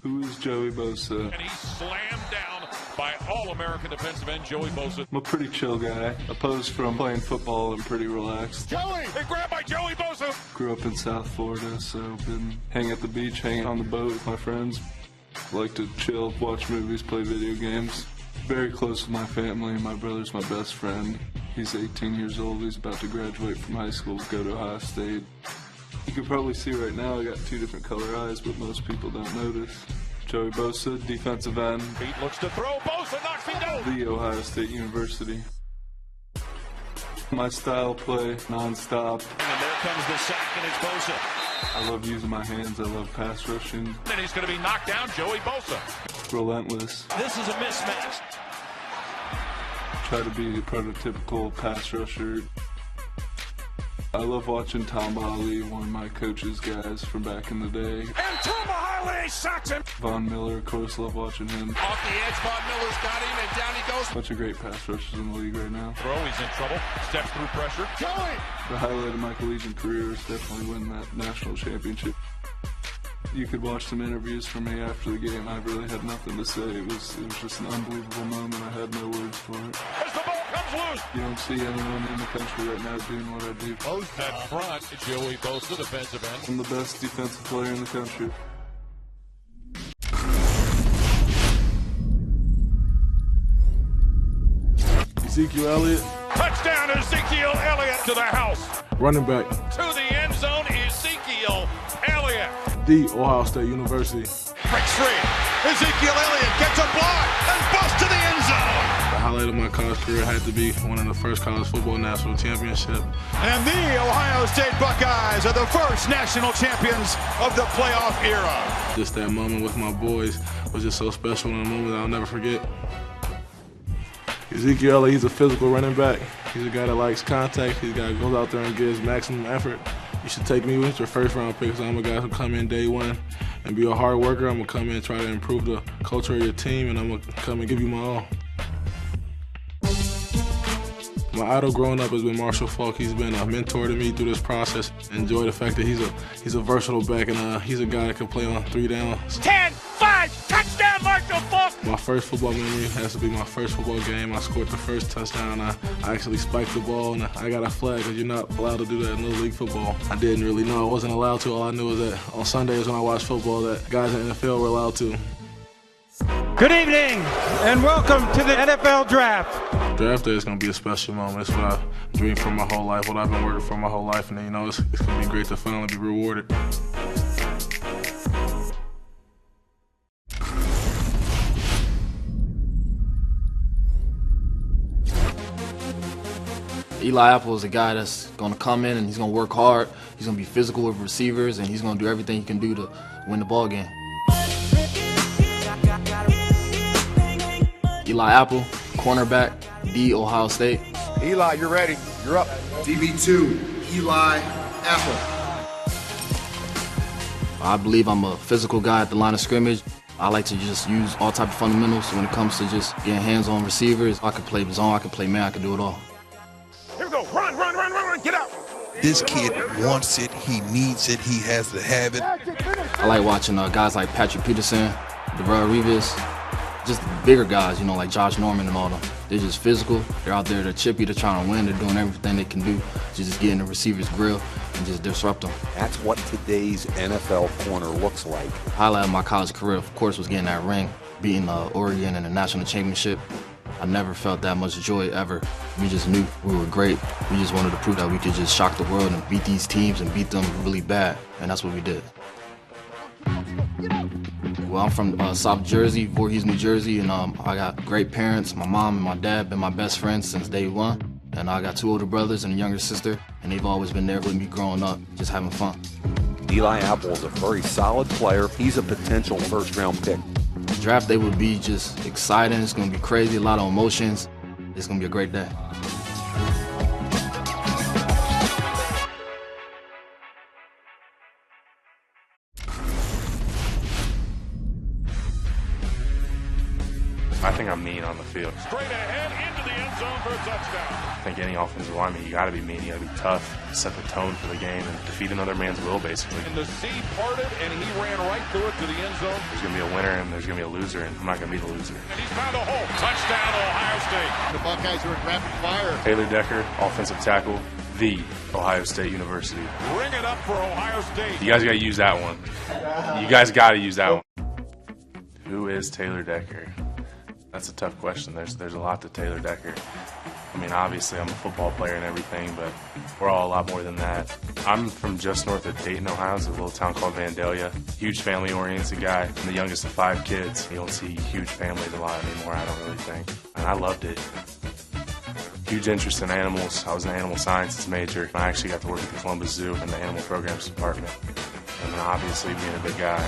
Who is Joey Bosa? And he's slammed down by All-American defensive end Joey Bosa. I'm a pretty chill guy. Opposed from playing football, I'm pretty relaxed. Joey! They grabbed by Joey Bosa! Grew up in South Florida, so been hanging at the beach, hanging on the boat with my friends. Like to chill, watch movies, play video games. Very close with my family. My brother's my best friend. He's 18 years old. He's about to graduate from high school, go to Ohio State. You can probably see right now I got two different color eyes, but most people don't notice. Joey Bosa, defensive end. Pete looks to throw. Bosa knocks him down. The Ohio State University. My style play, non-stop. And there comes the sack, and it's Bosa. I love using my hands. I love pass rushing. And he's going to be knocked down, Joey Bosa. Relentless. This is a mismatch. Try to be a prototypical pass rusher. I love watching Tom Ali, one of my coach's guys from back in the day. And Tom Ali sacks him. Von Miller, of course, love watching him. Off the edge, Von Miller's got him, and down he goes. Bunch of great pass rushers in the league right now. Throw, he's in trouble. Steps through pressure. Joey! The highlight of my collegiate career is definitely winning that national championship. You could watch some interviews from me after the game. I really had nothing to say. It was just an unbelievable moment. I had no words for it. As the ball comes loose. You don't see anyone in the country right now doing what I do. At front, Joey Bosa, defensive end. I'm the best defensive player in the country. Ezekiel Elliott. Touchdown, Ezekiel Elliott to the house. Running back. To the end zone, Ezekiel Elliott. The Ohio State University. Breaks free. Ezekiel Elliott gets a block and busts to the end zone. The highlight of my college career had to be winning the first college football national championship. And the Ohio State Buckeyes are the first national champions of the playoff era. Just that moment with my boys was just so special in a moment that I'll never forget. Ezekiel Elliott, he's a physical running back. He's a guy that likes contact. He's a guy that goes out there and gives maximum effort. You should take me with your first round pick because I'm a guy who come in day one and be a hard worker. I'm going to come in and try to improve the culture of your team, and I'm going to come and give you my all. My idol growing up has been Marshall Faulk. He's been a mentor to me through this process. Enjoy the fact that he's a versatile back, and he's a guy that can play on 3 downs. 10-5, touchdown, Marshall Faulk. My first football memory has to be my first football game. I scored the first touchdown. I actually spiked the ball, and I got a flag because you're not allowed to do that in Little League football. I didn't really know I wasn't allowed to. All I knew was that on Sundays when I watched football that guys in the NFL were allowed to. Good evening, and welcome to the NFL Draft. Draft day is going to be a special moment. It's what I've dreamed for my whole life, what I've been working for my whole life, and then, it's going to be great to finally be rewarded. Eli Apple is a guy that's going to come in and he's going to work hard. He's going to be physical with receivers, and he's going to do everything he can do to win the ball game. Eli Apple, cornerback, the Ohio State. Eli, you're ready. You're up. DB2, Eli Apple. I believe I'm a physical guy at the line of scrimmage. I like to just use all type of fundamentals when it comes to just getting hands on receivers. I can play zone, I can play man, I can do it all. Here we go. Run, get out. This kid wants it, he needs it, he has to have it. I like watching guys like Patrick Peterson, Darrelle Revis, just bigger guys, like Josh Norman and all them. They're just physical. They're out there, they're chippy, they're trying to win. They're doing everything they can do to just get in the receiver's grill and just disrupt them. That's what today's NFL corner looks like. Highlight of my college career, of course, was getting that ring, beating Oregon in the national championship. I never felt that much joy ever. We just knew we were great. We just wanted to prove that we could just shock the world and beat these teams and beat them really bad, and that's what we did. Well, I'm from South Jersey, Voorhees, New Jersey, and I got great parents. My mom and my dad been my best friends since day one, and I got 2 older brothers and a younger sister, and they've always been there with me growing up, just having fun. Eli Apple is a very solid player. He's a potential first-round pick. The draft day would be just exciting. It's going to be crazy, a lot of emotions. It's going to be a great day. I think I'm mean on the field. Straight ahead into the end zone for a touchdown. I think any offensive lineman, you got to be mean, you got to be tough, set the tone for the game, and defeat another man's will, basically. And the sea parted, and he ran right through it to the end zone. There's going to be a winner, and there's going to be a loser, and I'm not going to be the loser. And he's found a hole. Touchdown, Ohio State. The Buckeyes are in rapid fire. Taylor Decker, offensive tackle, the Ohio State University. Ring it up for Ohio State. You guys got to use that one. You guys got to use that one. Who is Taylor Decker? That's a tough question. There's a lot to Taylor Decker. I mean, obviously I'm a football player and everything, but we're all a lot more than that. I'm from just north of Dayton, Ohio. It's a little town called Vandalia. Huge family-oriented guy. I'm the youngest of 5 kids. You don't see huge families a lot anymore, I don't really think. And I loved it. Huge interest in animals. I was an animal sciences major. I actually got to work at the Columbus Zoo in the animal programs department. And then obviously being a big guy,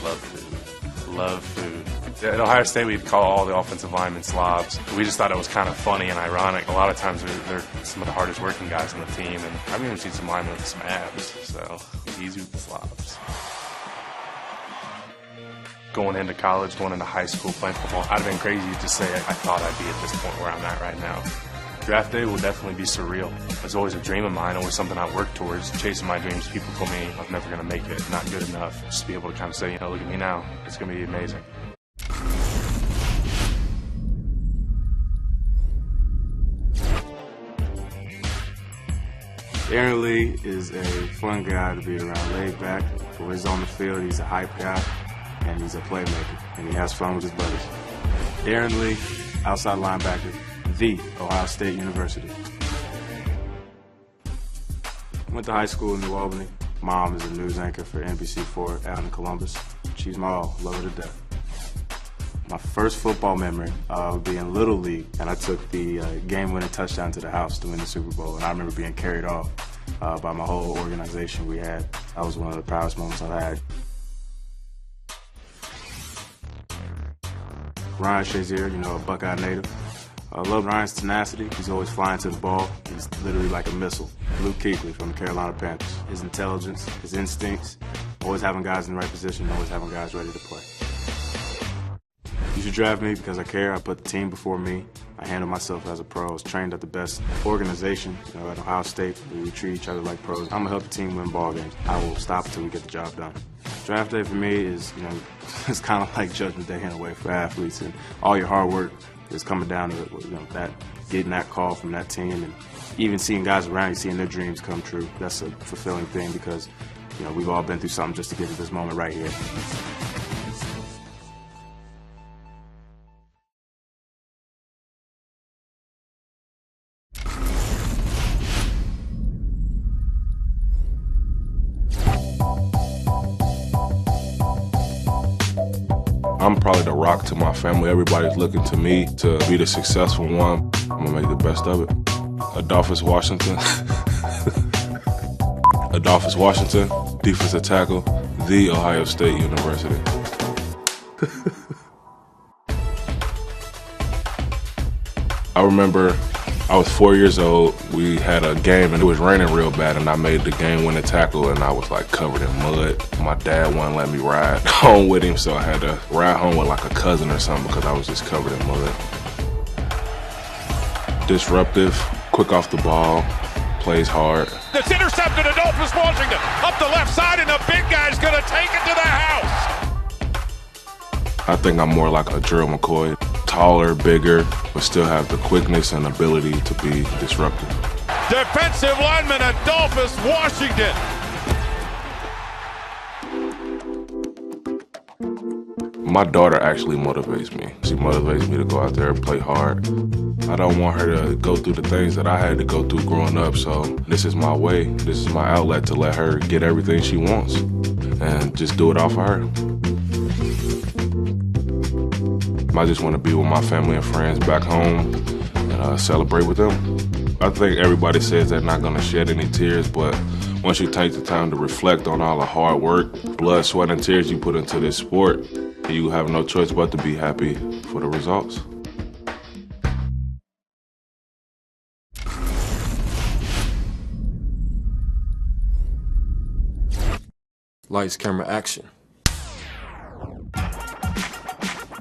love food. Love food. At Ohio State, we'd call all the offensive linemen slobs. We just thought it was kind of funny and ironic. A lot of times they're some of the hardest working guys on the team, and I've even seen some linemen with some abs, so easy with the slobs. Going into college, going into high school, playing football, I'd have been crazy to say I thought I'd be at this point where I'm at right now. Draft day will definitely be surreal. It's always a dream of mine, always something I work towards, chasing my dreams. People told me I'm never going to make it, not good enough. Just to be able to kind of say, look at me now. It's going to be amazing. Aaron Lee is a fun guy to be around, laid back. When he's on the field, he's a hype guy, and he's a playmaker, and he has fun with his buddies. Aaron Lee, outside linebacker, the Ohio State University. Went to high school in New Albany. Mom is a news anchor for NBC4 out in Columbus. She's my all, love her to death. My first football memory would be in Little League, and I took the game-winning touchdown to the house to win the Super Bowl, and I remember being carried off by my whole organization we had. That was one of the proudest moments I've had. Ryan Shazier, a Buckeye native. I love Ryan's tenacity. He's always flying to the ball. He's literally like a missile. Luke Kuechly from the Carolina Panthers. His intelligence, his instincts, always having guys in the right position, always having guys ready to play. You should draft me because I care. I put the team before me. I handle myself as a pro. I was trained at the best organization at Ohio State. We treat each other like pros. I'm going to help the team win ball games. I will stop until we get the job done. Draft day for me is, it's kind of like Judgment Day in a way for athletes. And all your hard work is coming down to that, getting that call from that team, and even seeing guys around you, seeing their dreams come true. That's a fulfilling thing because, we've all been through something just to get to this moment right here. I'm probably the rock to my family. Everybody's looking to me to be the successful one. I'm gonna make the best of it. Adolphus Washington. Adolphus Washington, defensive tackle, the Ohio State University. I remember I was 4 years old. We had a game and it was raining real bad, and I made the game-winning tackle, and I was like covered in mud. My dad wouldn't let me ride home with him, so I had to ride home with like a cousin or something because I was just covered in mud. Disruptive, quick off the ball, plays hard. It's intercepted. Adolphus Washington up the left side, and the big guy's going to take it to the house. I think I'm more like a Gerald McCoy. Taller, bigger, but still have the quickness and ability to be disruptive. Defensive lineman Adolphus Washington. My daughter actually motivates me. She motivates me to go out there and play hard. I don't want her to go through the things that I had to go through growing up, so this is my way. This is my outlet to let her get everything she wants and just do it off of her. I just want to be with my family and friends back home and celebrate with them. I think everybody says they're not going to shed any tears, but once you take the time to reflect on all the hard work, blood, sweat, and tears you put into this sport, you have no choice but to be happy for the results. Lights, camera, action.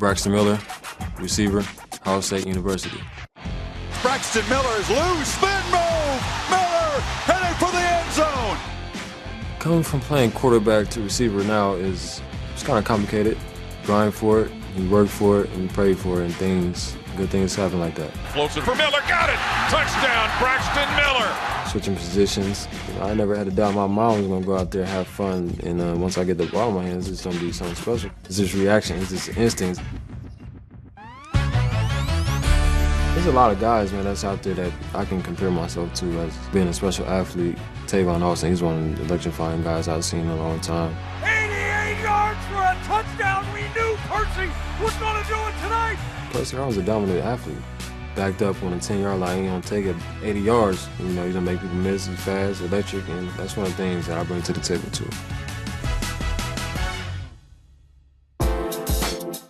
Braxton Miller, receiver, Ohio State University. Braxton Miller's loose spin move. Miller heading for the end zone. Coming from playing quarterback to receiver now is kind of complicated. Grind for it, you work for it, and you pray for it, and good things happen like that. Floats it for Miller, got it! Touchdown, Braxton Miller! Switching positions, I never had a doubt my mom was going to go out there and have fun, and once I get the ball in my hands, it's going to be something special. It's just reaction, it's just instincts. There's a lot of guys, man, that's out there that I can compare myself to as being a special athlete. Tavon Austin, he's one of the electrifying guys I've seen in a long time. 88 yards for a touchdown! We knew Percy was going to do it tonight! Percy Harvin's a dominant athlete. Backed up on the 10-yard line, he's going to take it 80 yards. You know, he's going to make people miss, he's fast, electric, and that's one of the things that I bring to the table, too.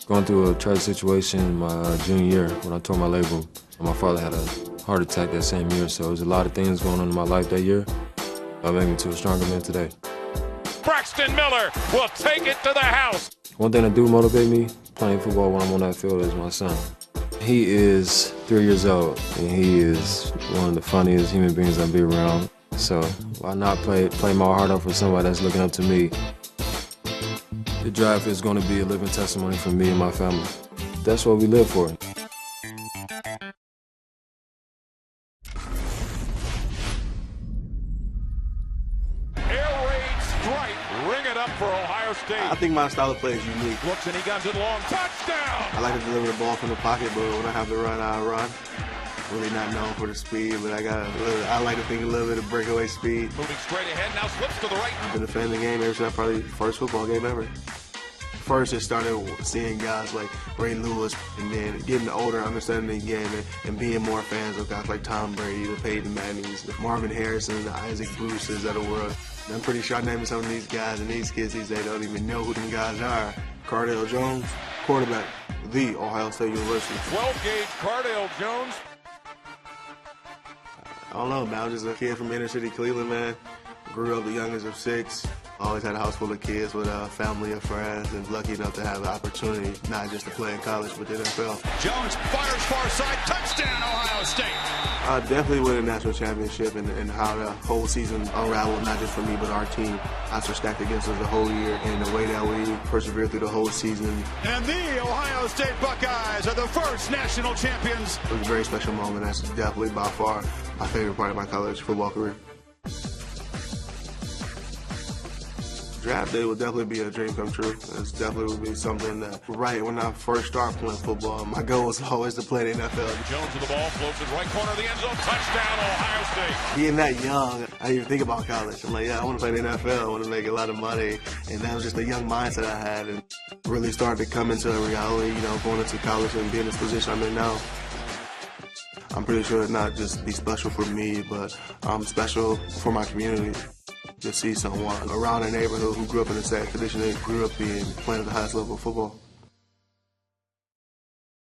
Going through a tragic situation in my junior year when I tore my labrum. My father had a heart attack that same year, so there's a lot of things going on in my life that year that made me to a stronger man today. Braxton Miller will take it to the house. One thing that do motivate me playing football when I'm on that field is my son. He is 3 years old, and he is one of the funniest human beings I've been around. So why not play my heart out for somebody that's looking up to me? The draft is going to be a living testimony for me and my family. That's what we live for. Air raid strike. Ring it up for Ohio State. I think my style of play is unique. Looks and he guns it long. Touchdown! I like to deliver the ball from the pocket, but when I have to run, I run. Really not known for the speed, but I like to think a little bit of breakaway speed. Moving straight ahead, now slips to the right. I've been defending the game ever since probably first football game ever. First, it started seeing guys like Ray Lewis, and then getting older, understanding the game, and being more fans of guys like Tom Brady, the Peyton Mannings, the Marvin Harrison, the Isaac Bruces of the world. And I'm pretty sure I'm naming some of these guys, and these kids these days don't even know who them guys are. Cardale Jones, quarterback, the Ohio State University. 12-gauge Cardale Jones. I don't know, man. I was just a kid from inner city Cleveland, man. Grew up the youngest of 6. Always had a house full of kids with a family of friends, and lucky enough to have the opportunity not just to play in college, but the NFL. Jones fires far side, touchdown, Ohio State. I definitely win a national championship, and how the whole season unraveled, not just for me, but our team. Odds were stacked against us the whole year, and the way that we persevered through the whole season. And the Ohio State Buckeyes are the first national champions. It was a very special moment. That's definitely by far my favorite part of my college football career. Draft day would definitely be a dream come true. It definitely would be something that, right when I first started playing football, my goal was always to play in the NFL. Jones with the ball, floats it right corner of the end zone, touchdown, Ohio State. Being that young, I didn't even think about college. I'm like, yeah, I want to play in the NFL. I want to make a lot of money. And that was just a young mindset I had, and really started to come into a reality, you know, going into college and being in this position I'm in now. I'm pretty sure it's not just be special for me, but special for my community. To see someone around a neighborhood who grew up in the same condition they grew up in, playing at the highest level of football.